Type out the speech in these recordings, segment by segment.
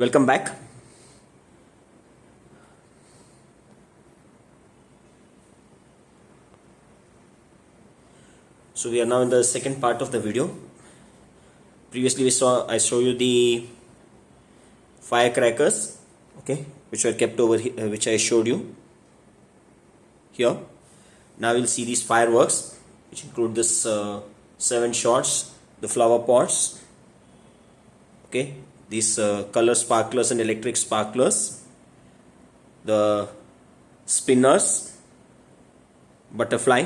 Welcome back. So we are now in the second part of the video. Previously I show you the firecrackers, okay, which were kept over here, which I showed you here. Now we'll see these fireworks, which include this 7 shots, the flower pots, okay, these color sparklers and electric sparklers, the spinners, butterfly,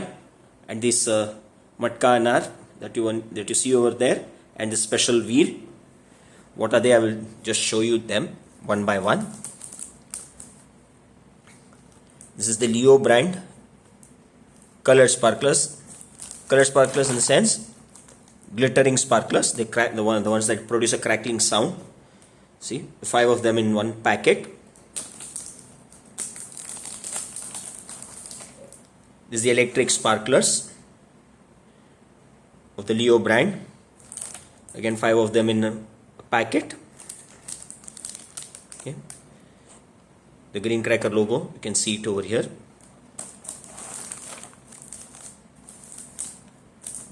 and this matka anar that you see over there, and the special wheel. What are they? I will just show you them one by one. This is the Leo brand colored sparklers. Colored sparklers in the sense glittering sparklers. They crack the ones that produce a crackling sound. See, 5 of them in one packet. This is the electric sparklers of the Leo brand. Again, 5 of them in a packet. Okay. The green cracker logo, you can see it over here.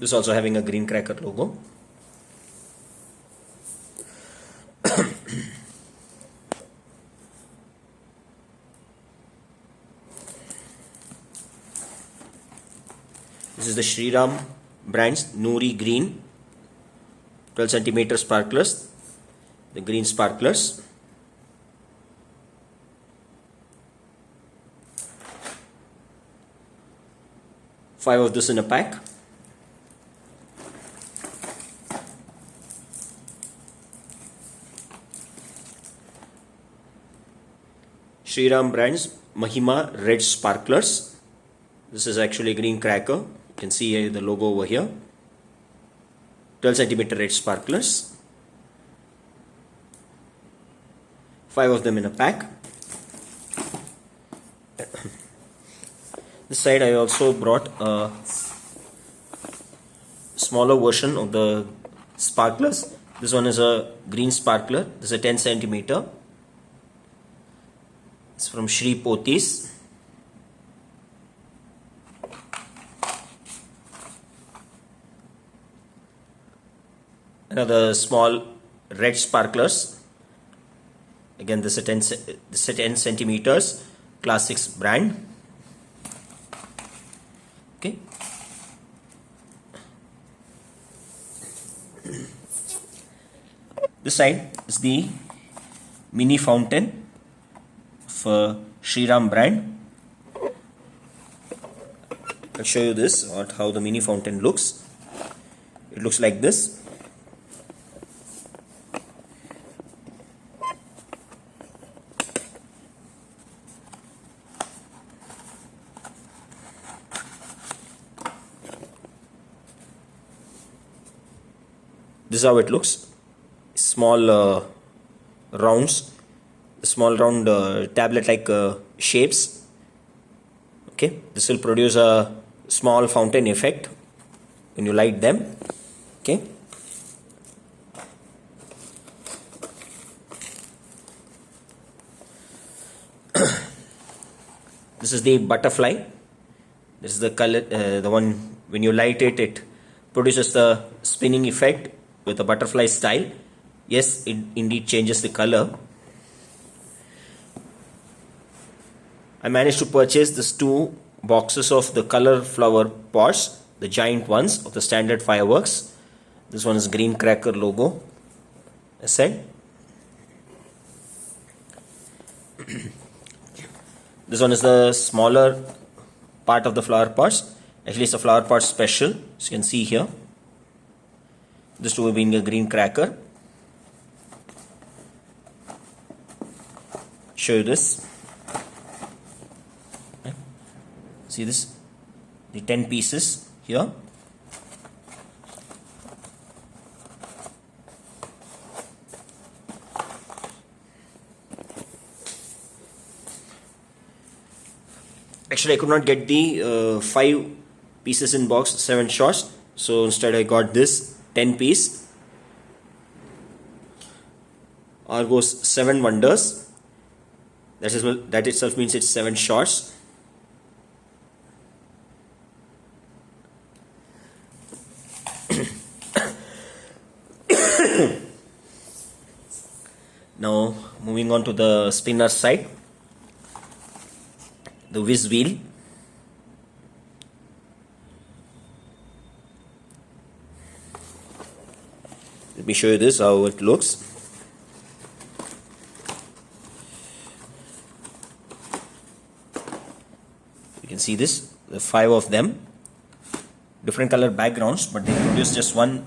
This also having a green cracker logo. This is the Shri Ram brand's Noori green 12 centimeter sparklers, the green sparklers. Five of this in a pack. Shri Ram brand's Mahima red sparklers. This is actually a green cracker. You can see the logo over here. 12 centimeter red sparklers. 5 of them in a pack. This side I also brought a smaller version of the sparklers. This one is a green sparkler. This is a 10 centimeter. It's from Shri Pothis. Another small red sparklers. Again, this is a 10 centimeters class 6 brand. Okay. This side is the mini fountain for Shri Ram brand. I'll show you this, how the mini fountain looks. It looks like this. This is how it looks. Small rounds, small round tablet like shapes. Okay, this will produce a small fountain effect when you light them. Okay. This is the butterfly. This is the color, the one when you light it, it produces the spinning effect with a butterfly style. Yes, it indeed changes the color. I managed to purchase these 2 boxes of the color flower pots, the giant ones of the standard fireworks. This one is green cracker logo, as said. This one is the smaller part of the flower pots. Actually, it's a flower pot special, as you can see here. This 2 being a green cracker. Show you this. See this? The 10 pieces here. Actually, I could not get the 5 pieces in box, 7 shots. So instead I got this 10 piece. Argo's 7 wonders. That itself means it's 7 shots. Now moving on to the spinner side, the whiz wheel. Let me show you this, how it looks. You can see this, the 5 of them, different color backgrounds, but they produce just one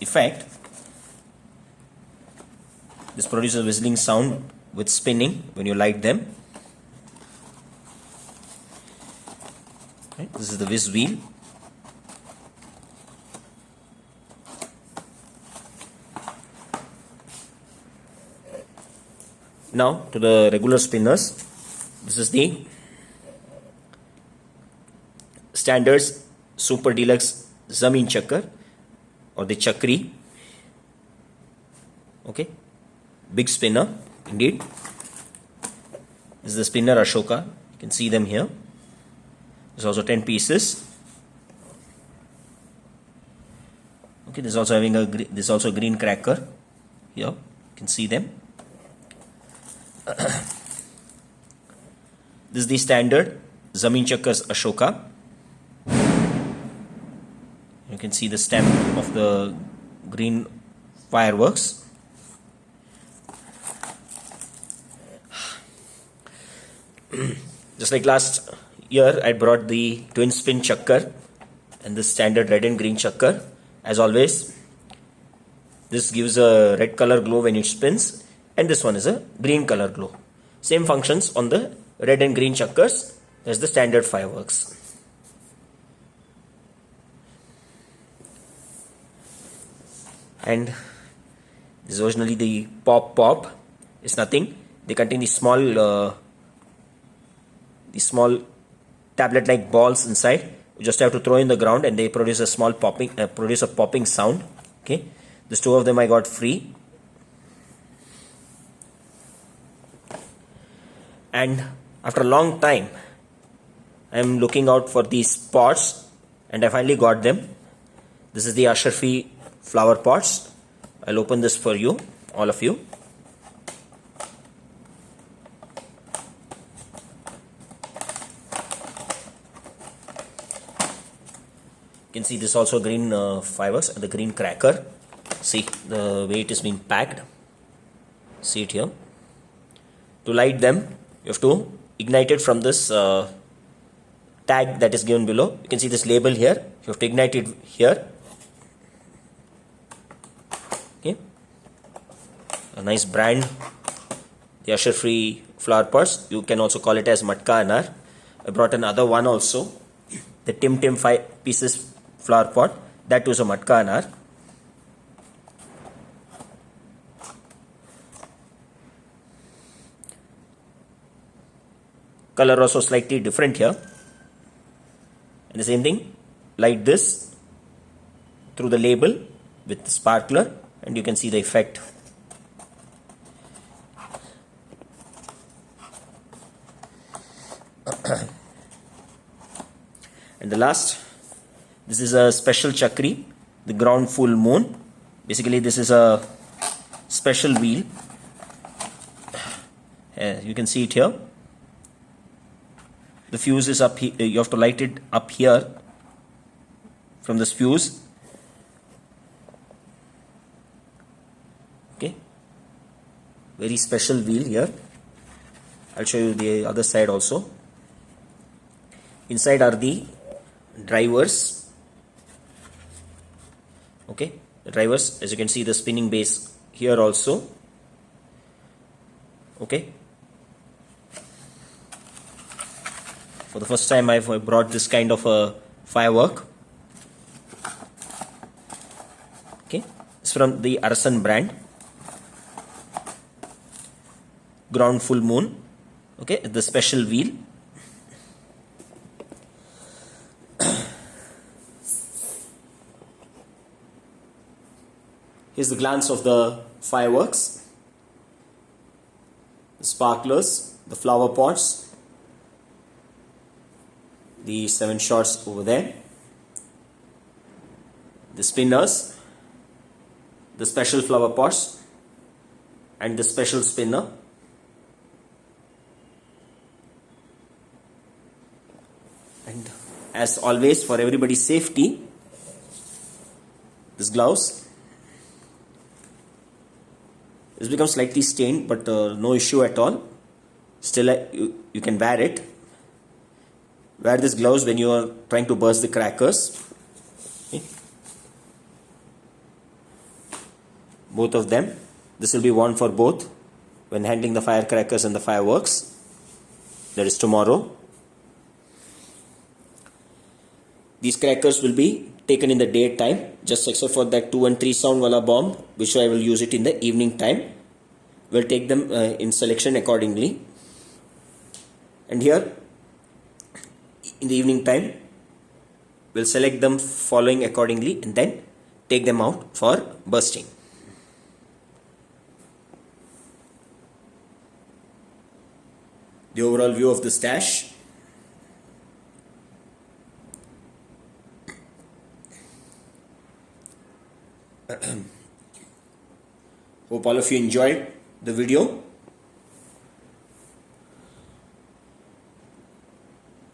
effect. This produces a whistling sound with spinning when you light them. Right, this is the whiz wheel. Now to the regular spinners. This is the standards super deluxe Zameen Chakkar or the Chakri. Okay, big spinner indeed. This is the spinner Ashoka. You can see them here. There's also 10 pieces. Okay, this is also having a green cracker here. You can see them. This is the standard Zameen Chakkar's Ashoka. You can see the stem of the green fireworks. Just like last year, I brought the twin spin chakkar and the standard red and green chakkar. As always, this gives a red color glow when it spins, and this one is a green color glow. Same functions on the red and green chakkars as the standard fireworks. And this is originally the pop. It's nothing. They contain these small tablet-like balls inside. You just have to throw in the ground, and they produce a small popping sound. Okay, these 2 of them I got free. And after a long time, I am looking out for these pots, and I finally got them. This is the Ashrafy flower pots. I'll open this for you, all of you. You can see this also green fireworks and the green cracker. See the way it is being packed. See it here. To light them, you have to ignite it from this tag that is given below. You can see this label here. You have to ignite it here. Okay, a nice brand, the Ashrafy flower pots. You can also call it as Matka Anar. I brought another one also, the Tim 5 pieces flower pot. That too is a Matka Anar. Color also slightly different here. And the same thing, light this through the label with the sparkler, and you can see the effect. And the last, this is a special chakri, the ground full moon. Basically this is a special wheel. You can see it here. The fuse is up here. You have to light it up here from this fuse. Okay, very special wheel here. I'll show you the other side also. Inside are the drivers. Okay, the drivers, as you can see, the spinning base here also. Okay, for the first time I've brought this kind of a firework. Okay, it's from the Arasan brand, ground full moon. Okay, the special wheel. Here's the glance of the fireworks. the sparklers, the flower pots, the 7 shots over there, the spinners, the special flower pots and the special spinner. And as always, for everybody's safety, this gloves. It's become slightly stained, but no issue at all. Still, you can wear it. Wear this gloves when you are trying to burst the crackers. Okay. Both of them. This will be worn for both when handling the firecrackers and the fireworks. That is tomorrow. These crackers will be taken in the daytime, just except for that 2 and 3 sound wala bomb, which I will use it in the evening time. We'll take them in selection accordingly. And here, in the evening time, we'll select them following accordingly and then take them out for bursting. The overall view of the stash. Hope all of you enjoyed the video.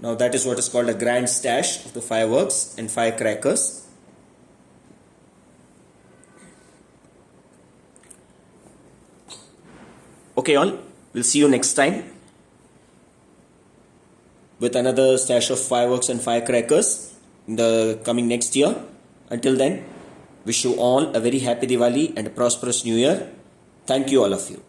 Now that is what is called a grand stash of the fireworks and firecrackers. Okay all, we'll see you next time with another stash of fireworks and firecrackers in the coming next year. Until then, wish you all a very happy Diwali and a prosperous New Year. Thank you all of you.